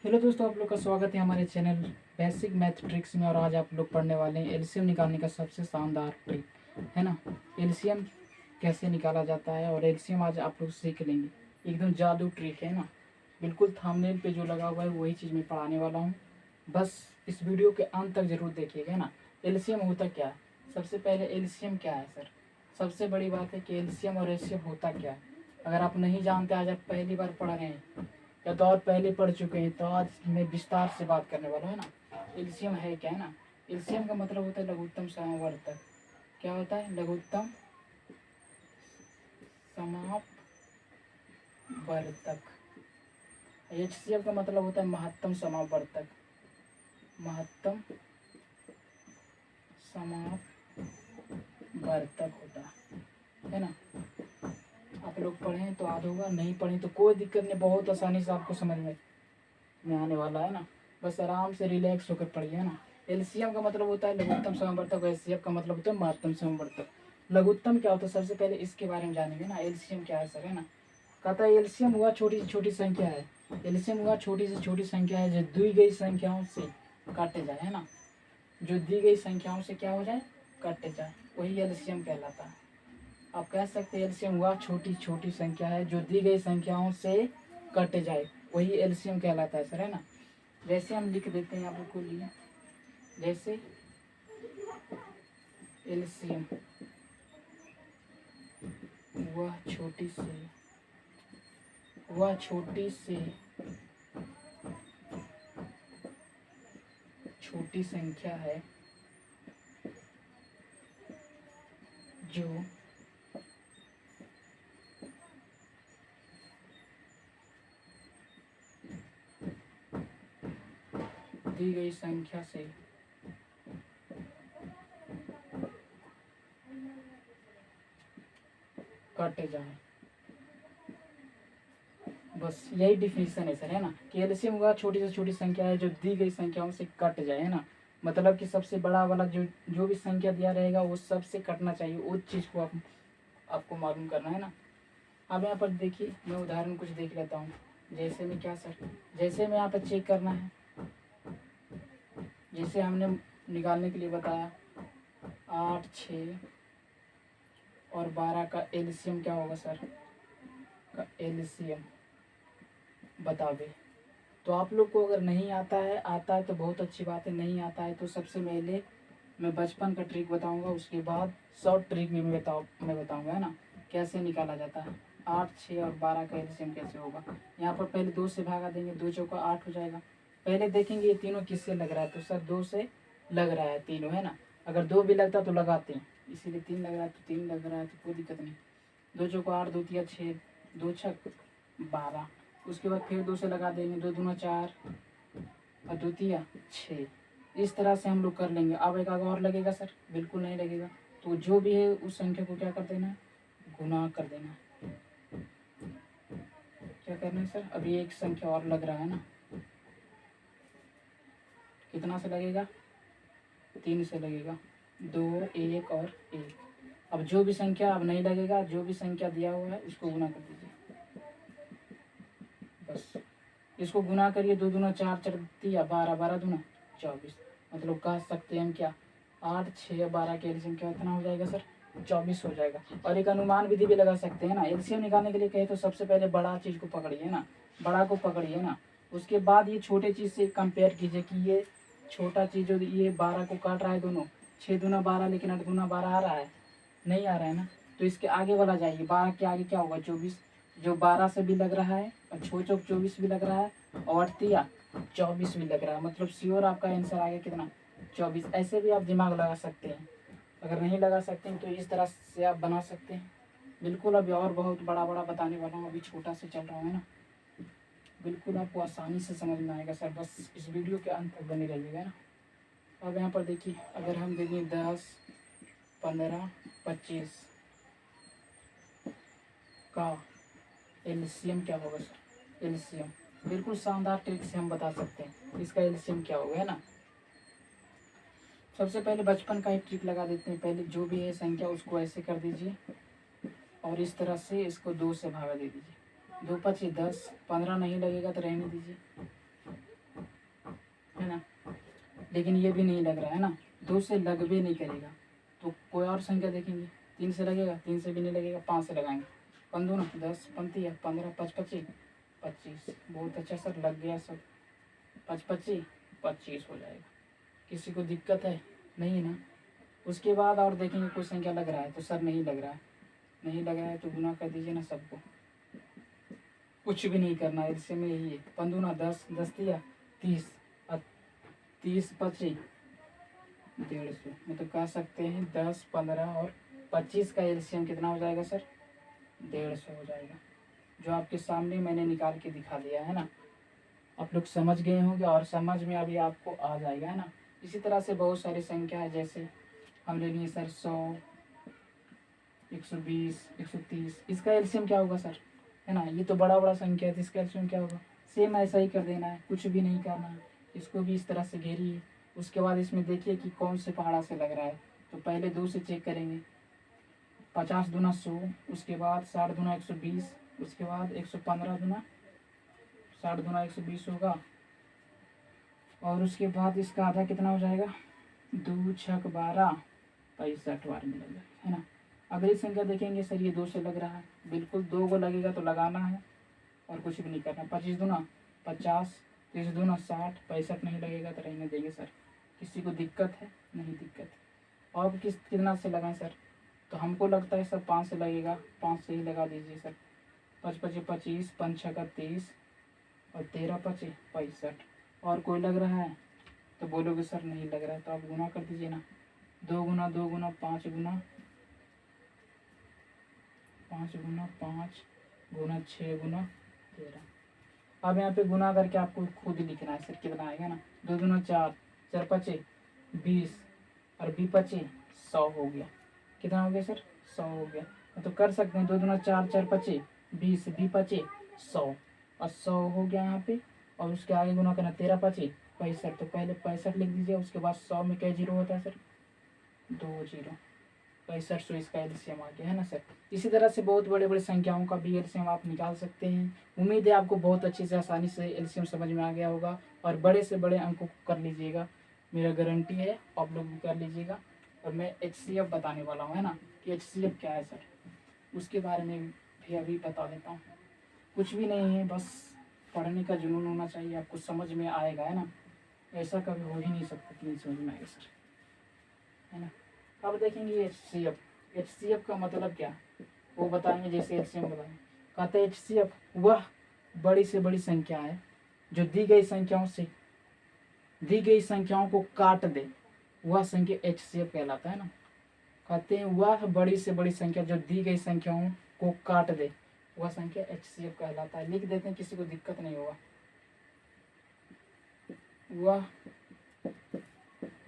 Hello दोस्तों, आप लोग का स्वागत है हमारे चैनल बेसिक मैथ ट्रिक्स में। और आज आप लोग पढ़ने वाले हैं एलसीएम निकालने का सबसे शानदार ट्रिक, है ना। एलसीएम कैसे निकाला जाता है और एलसीएम आज आप लोग सीख लेंगे। एकदम जादू ट्रिक है ना, बिल्कुल थंबनेल पे जो लगा हुआ है वही चीज़ मैं पढ़ाने वाला हूँ। बस इस वीडियो के अंत तक ज़रूर देखिएगा ना। एलसीएम होता क्या है, सबसे पहले एलसीएम क्या है सर। सबसे बड़ी बात है कि एलसीएम और एलसीएम होता क्या है। अगर आप नहीं जानते, आज आप पहली बार पढ़ रहे हैं या तो और पहले पढ़ चुके हैं, तो आज मैं विस्तार से बात करने वाला हूँ, है ना। एलसीएम है क्या, है ना। एलसीएम का मतलब होता है लघुत्तम समावर्तक। क्या होता है? लघुत्तम समावर्तक। एचसीएफ का मतलब होता है महत्तम समावर्तक। महत्तम समावर्तक होता है ना। आप लोग पढ़ें तो याद होगा, नहीं पढ़ें तो कोई दिक्कत नहीं, बहुत आसानी से आपको समझ में आने वाला है ना। बस आराम से रिलैक्स होकर पढ़िए, है ना। एलसीएम का मतलब होता है लघुत्तम समावर्तक, एचसीएफ का मतलब होता है महत्तम समावर्तक। लघुत्तम क्या होता है, सबसे पहले इसके बारे में जानेंगे ना। एलसीएम क्या है सर, है ना। कहता है एलसीएम हुआ छोटी से छोटी संख्या है। एलसीएम हुआ छोटी से छोटी संख्या है जो दी गई संख्याओं से काटे जाए, है ना। जो दी गई संख्याओं से क्या हो जाए, काटे जाए, वही एलसीएम कहलाता है। आप कह सकते हैं एलसीएम हुआ छोटी छोटी संख्या है जो दी गई संख्याओं से कट जाए, वही एलसीएम कहलाता है सर, है ना। जैसे हम लिख देते हैं आप लोग को लिए, जैसे एलसीएम वह छोटी से छोटी संख्या है जो दी गई संख्या से कट जाए। बस यही डिफिनेशन है सर, है ना, कि एलसीएम हुआ छोटी से छोटी संख्या है जो दी गई संख्याओं से कट जाए, है ना। मतलब कि सबसे बड़ा वाला जो भी संख्या दिया रहेगा वो सबसे कटना चाहिए, उस चीज़ को आपको मालूम करना है ना। अब यहाँ पर देखिए, मैं उदाहरण कुछ देख लेता हूँ। जैसे में क्या सर, जैसे में यहाँ पर चेक करना है, जैसे हमने निकालने के लिए बताया 8, 6 और 12 का एलसीएम क्या होगा सर, का एलसीएम बता दे। तो आप लोग को अगर नहीं आता है तो बहुत अच्छी बात है, नहीं आता है तो सबसे पहले मैं बचपन का ट्रिक बताऊंगा, उसके बाद शॉर्ट ट्रिक भी मैं बताऊंगा, है ना, कैसे निकाला जाता है। 8, 6 और 12 का एलसीएम कैसे होगा। यहाँ पर पहले 2 से भागा देंगे, 2 चौका 8 हो जाएगा। पहले देखेंगे ये तीनों किससे लग रहा है, तो सर 2 से लग रहा है तीनों, है ना। अगर 2 भी लगता तो लगाते हैं, इसीलिए 3 लग रहा है तो 3 लग रहा है तो कोई दिक्कत नहीं। 2 चौका 8, 2 तिया 6, 2 छक 12। उसके बाद फिर 2 से लगा देंगे, 2 दूना 4 और 2 तिया 6। इस तरह से हम लोग कर लेंगे। अब एक आगे और लगेगा सर, बिल्कुल नहीं लगेगा। तो जो भी है उस संख्या को क्या कर देना है, गुना कर देना है। क्या करना है सर, अभी एक संख्या और लग रहा है ना, कितना से लगेगा, 3 से लगेगा। 2, 1 और 1। अब जो भी संख्या अब नहीं लगेगा, जो भी संख्या दिया हुआ है उसको गुना कर दीजिए। बस इसको गुना करिए, 2 दूना 4, 4 तिया 12, 12 दूना 24। मतलब कह सकते हैं हम क्या, 8, 6, 12 के एलसीएम क्या कितना हो जाएगा सर, 24 हो जाएगा। और एक अनुमान विधि भी लगा सकते हैं ना। एलसीएम निकालने के लिए कहे तो सबसे पहले बड़ा चीज़ को पकड़िए ना, बड़ा को पकड़िए ना। उसके बाद ये छोटे चीज़ से कंपेयर कीजिए कि ये छोटा चीज़ जो ये 12 को काट रहा है दोनों, 6 दूना 12, लेकिन 8 दूना 12 आ रहा है, नहीं आ रहा है ना। तो इसके आगे वाला जाइए, 12 के आगे क्या होगा, 24। जो 12 से भी लग रहा है और 6 चौक 24 भी लग रहा है और 8 24 भी लग रहा है, मतलब श्योर आपका आंसर आ गया कितना, 24। ऐसे भी आप दिमाग लगा सकते हैं। अगर नहीं लगा सकते हैं तो इस तरह से आप बना सकते हैं। बिल्कुल अभी और बहुत बड़ा बड़ा बताने वाला हूँ, अभी छोटा से चल रहा हूँ, है ना। बिल्कुल आपको आसानी से समझ में आएगा सर, बस इस वीडियो के अंत तक बने रहिएगा ना। अब यहाँ पर देखिए, अगर हम दे दें 10, 15, 25 का एलसीएम क्या होगा सर। एलसीएम बिल्कुल शानदार ट्रिक से हम बता सकते हैं इसका एलसीएम क्या होगा, है ना। सबसे पहले बचपन का ही ट्रिक लगा देते हैं। पहले जो भी है संख्या उसको ऐसे कर दीजिए और इस तरह से इसको 2 से भागा दे दीजिए। 2 × 5 = 10, 15 नहीं लगेगा तो रहने दीजिए। है ना, लेकिन ये भी नहीं लग रहा है ना, 2 से लग भी नहीं करेगा। तो कोई और संख्या देखेंगे, 3 से लगेगा, 3 से भी नहीं लगेगा, 5 से लगाएंगे, 5 दूना 10, 15, 15, 5 25, 25। बहुत अच्छा सर, लग गया सब, 5 25 25 हो जाएगा। किसी को दिक्कत है? नहीं है ना। उसके बाद और देखेंगे कोई संख्या लग रहा है तो सर नहीं लग रहा है, नहीं लग रहा है तो गुना कर दीजिए ना सबको, कुछ भी नहीं करना है, इससे में यही है। 5 दूना 10, 10 दिया 30, 30 25 150, मतलब कह सकते हैं 10, 15 और 25 का एलसीएम कितना हो जाएगा सर? 150 हो जाएगा, जो आपके सामने मैंने निकाल के दिखा दिया है ना। आप लोग समझ गए होंगे और समझ में अभी आपको आ जाएगा, है ना। इसी तरह से बहुत सारी संख्या है, जैसे हम ले लिए सर 100, 120, 130, इसका एलसीएम क्या होगा सर? है ना, ये तो बड़ा बड़ा संख्या है, तो इसका एलसीएम क्या होगा? सेम ऐसा ही कर देना है, कुछ भी नहीं करना है। इसको भी इस तरह से घेरिए। उसके बाद इसमें देखिए कि कौन से पहाड़ा से लग रहा है, तो पहले 2 से चेक करेंगे। 50 दूना 100, उसके बाद 60 दूना 120, उसके बाद 115 दूना 60 दूना 120 होगा, और उसके बाद इसका आधा कितना हो जाएगा? 2 छक 12, 65 बार मिलेगा, है ना। अगली संख्या देखेंगे सर, ये 2 से लग रहा है, बिल्कुल 2 को लगेगा तो लगाना है और कुछ भी नहीं करना। 25 दूना 50, 30 दूना 60, 65 नहीं लगेगा तो रहने देंगे सर। किसी को दिक्कत है? नहीं दिक्कत है। और कितना से लगाएं सर? तो हमको लगता है सर 5 से लगेगा, 5 से ही लगा दीजिए सर। 5 25 25, 5 6 30 और 13 25 65। और कोई लग रहा है तो बोलोगे सर नहीं लग रहा है, तो आप गुना कर दीजिए ना। 2 गुना 2 गुना 5 गुना 5 गुना 5 गुना 6 गुना 13। अब यहाँ पे गुना करके आपको खुद लिखना है सर कितना आएगा ना। 2 दूना 4, 4 25 20 और 20 25 100 हो गया। कितना हो गया सर? 100 हो गया। तो कर सकते हैं 2 दूना 4, 4 25 20, 20 25 100 और 100 हो गया यहाँ पे। और उसके आगे गुना करना 13 25 65, तो पहले 65 लिख दीजिए। उसके बाद 100 में क्या जीरो होता है सर? 2 जीरो, 6500 इसका एलसीएम आ गया, है ना सर। इसी तरह से बहुत बड़े बड़े संख्याओं का भी एलसीएम आप निकाल सकते हैं। उम्मीद है आपको बहुत अच्छे से आसानी से एलसीएम समझ में आ गया होगा और बड़े से बड़े अंकों को कर लीजिएगा, मेरा गारंटी है आप लोग भी कर लीजिएगा। और मैं एचसीएफ बताने वाला हूँ, है ना, कि एचसीएफ क्या है सर, उसके बारे में भी अभी बता देता हूँ। कुछ भी नहीं है, बस पढ़ने का जुनून होना चाहिए, आपको समझ में आएगा, है ना। ऐसा कभी हो ही नहीं सकता कि नहीं समझ में आएगा सर, है ना। अब देखेंगे एचसीएफ। एचसीएफ का मतलब क्या वो बताएंगे, जैसे एचसीएफ बताएंगे। कहते हैं एचसीएफ वह बड़ी से बड़ी संख्या है जो दी गई संख्याओं को काट दे, वह संख्या एचसीएफ कहलाता है ना। कहते हैं वह बड़ी से बड़ी संख्या जो दी गई संख्याओं को काट दे, वह संख्या एचसीएफ कहलाता है। लिख देते हैं, किसी को दिक्कत नहीं होगा। वह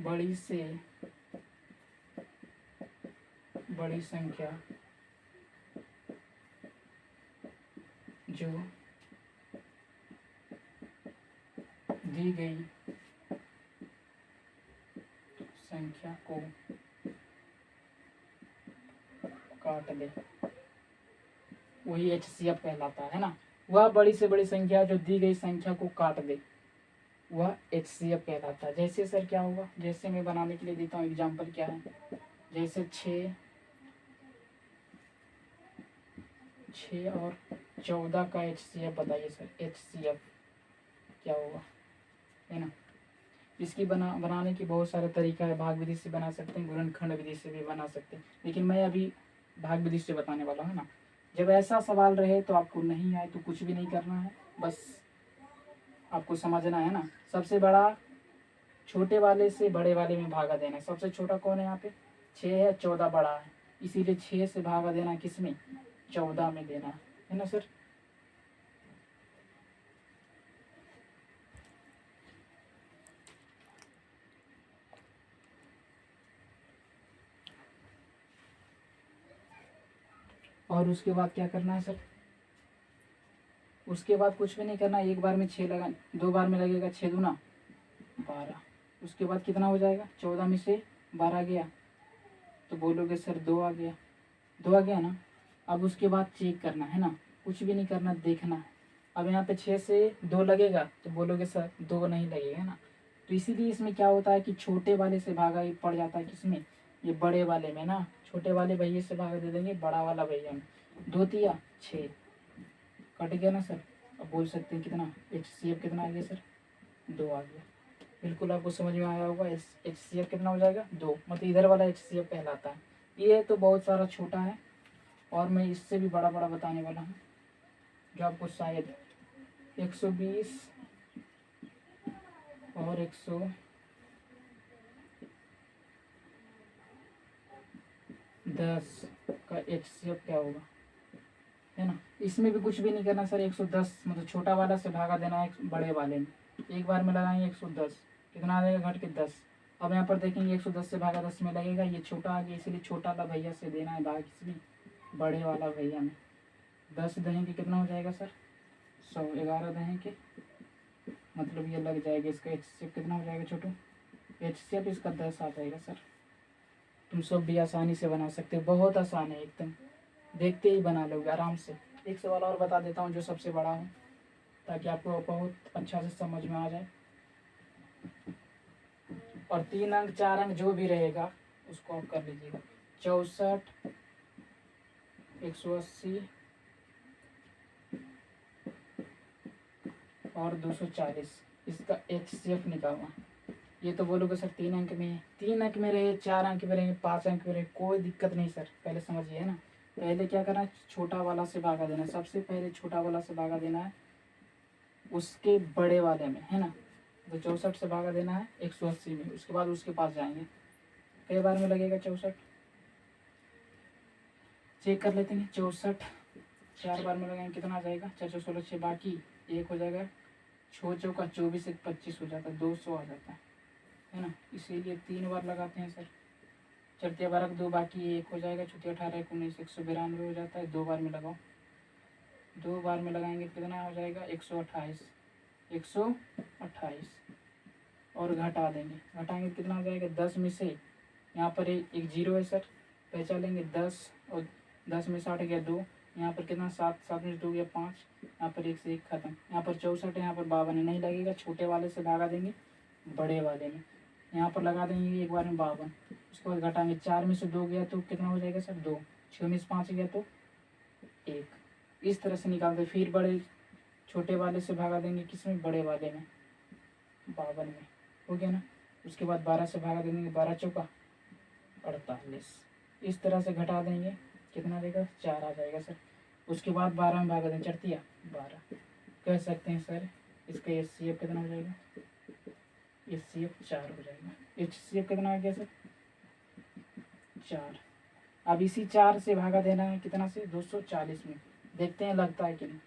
बड़ी से बड़ी संख्या जो दी गई संख्या को काट दे, वही एचसीएफ कहलाता है ना। वह बड़ी से बड़ी संख्या जो दी गई संख्या को काट दे, वह एचसीएफ कहलाता है। जैसे सर क्या होगा, जैसे मैं बनाने के लिए देता हूँ एग्जांपल क्या है, जैसे 6 और 14 का एचसीएफ बताइए सर। एचसीएफ क्या होगा, है ना। इसकी बनाने की बहुत सारे तरीका है। भाग विधि से बना सकते हैं, गुणनखंड विधि से भी बना सकते हैं, लेकिन मैं अभी भाग विधि से बताने वाला हूँ, है ना। जब ऐसा सवाल रहे तो आपको नहीं आए तो कुछ भी नहीं करना है, बस आपको समझना है ना। सबसे बड़ा छोटे वाले से बड़े वाले में भागा देना है। सबसे छोटा कौन है यहाँ पे? 6 है, 14 बड़ा है, इसीलिए 6 से भागा देना किस में? 14 में देना है ना सर। और उसके बाद क्या करना है सर? उसके बाद कुछ भी नहीं करना, एक बार में 6 लगा, 2 बार में लगेगा 6 दूना 12। उसके बाद कितना हो जाएगा? 14 में से 12 गया तो बोलोगे सर 2 आ गया, 2 आ गया ना। अब उसके बाद चेक करना है ना, कुछ भी नहीं करना, देखना। अब यहाँ पे 6 से 2 लगेगा तो बोलोगे सर 2 नहीं लगेगा ना। तो इसीलिए इसमें क्या होता है कि छोटे वाले से भागा ये पड़ जाता है किसमें, ये बड़े वाले में ना। छोटे वाले भैया से भागा दे देंगे बड़ा वाला भैया में। 2 तिया 6 कट गया ना सर। अब बोल सकते हैं कितना HCF कितना आ गया सर, 2 आ गया। बिल्कुल आपको समझ में आया होगा। HCF कितना हो जाएगा 2, मतलब इधर वाला HCF कहलाता है। ये तो बहुत सारा छोटा है और मैं इससे भी बड़ा बड़ा बताने वाला हूँ जो आपको शायद 120 और 110 का HCF क्या होगा, है ना। इसमें भी कुछ भी नहीं करना सर। 110 मतलब छोटा वाला से भागा देना है बड़े वाले में। एक बार में लगाएंगे 110, कितना आ जाएगा घट के 10। अब यहाँ पर देखेंगे 110 से भागा 10 में लगेगा, ये छोटा आ गया इसलिए छोटा वाला भैया से देना है भाग इसमें बड़े वाला भैया में। 10 दहें के कितना हो जाएगा सर 100, 11 दहें के मतलब ये लग जाएगा। इसका HCF कितना हो जाएगा छोटू, HCF इसका 10 आ जाएगा सर। तुम सब भी आसानी से बना सकते हो, बहुत आसान है एकदम, देखते ही बना लोगे आराम से। एक सवाल और बता देता हूँ जो सबसे बड़ा हो, ताकि आपको बहुत अच्छा से समझ में आ जाए। और 3 अंक 4 अंक जो भी रहेगा उसको आप कर लीजिएगा। 64 180 और 240 इसका HCF निकालना। ये तो बोलोगे सर 3 अंक में है, 3 अंक में रहे 4 अंक में रहे 5 अंक में रहे कोई दिक्कत नहीं सर। पहले समझिए ना, पहले क्या करना है छोटा वाला से भागा देना। सबसे पहले छोटा वाला से भागा देना है उसके बड़े वाले में, है ना। तो 64 से भागा देना है 180 में, उसके बाद उसके पास जाएंगे। कई बार में लगेगा 64, चेक कर लेते हैं। 64 4 बार में लगाएंगे कितना आ जाएगा 4 4 16 6 बाकी 1 हो जाएगा। 6 चौका 24 1 25 हो जाता है, 200 आ जाता है ना। इसीलिए 3 बार लगाते हैं सर। 4 12 2 बाकी 1 हो जाएगा। 4 18 19 192 हो जाता है। 2 बार में लगाओ, 2 बार में लगाएंगे कितना हो जाएगा 128 128 और घटा देंगे। घटाएंगे कितना हो जाएगा 10 में से यहाँ पर एक जीरो है सर, पहचान लेंगे 10 और 10 में 60 गया 2, यहाँ पर कितना 7 7 में 2 गया 5, यहाँ पर 1 से 1 खत्म। यहाँ पर 64 है, यहाँ पर 52 नहीं लगेगा। छोटे वाले से भागा देंगे बड़े वाले में, यहाँ पर लगा देंगे एक बार में 52। उसके बाद घटाएंगे 4 में से 2 गया तो कितना हो जाएगा सर 2, 6 में से 5 गया तो 1। इस तरह से निकालते। फिर बड़े छोटे वाले से भागा देंगे किसमें बड़े वाले में 52 में, हो गया ना। उसके बाद 12 से भागा देंगे 12 चौका 48। इस तरह से घटा देंगे कितना देगा 4 आ जाएगा सर। उसके बाद 12 में भागा देंगे 4 तिया 12। कह सकते हैं सर इसका HCF कितना हो जाएगा, HCF 4 हो जाएगा। HCF कितना आ गया सर 4। अब इसी 4 से भागा देना है कितना से 240 में, देखते हैं लगता है कि नहीं।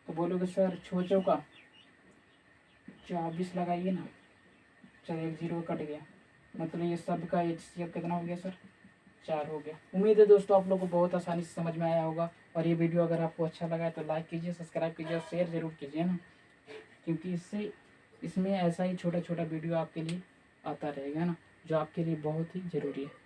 तो बोलोगे सर 6 चौका 24 लगाइए ना। चलिए 1 0 कट गया, मतलब ये सब का HCF कितना हो गया सर 4 हो गया। उम्मीद है दोस्तों आप लोगों को बहुत आसानी से समझ में आया होगा। और ये वीडियो अगर आपको अच्छा लगा है तो लाइक कीजिए, सब्सक्राइब कीजिए और शेयर ज़रूर कीजिए ना, क्योंकि इसमें ऐसा ही छोटा छोटा वीडियो आपके लिए आता रहेगा ना, जो आपके लिए बहुत ही ज़रूरी है।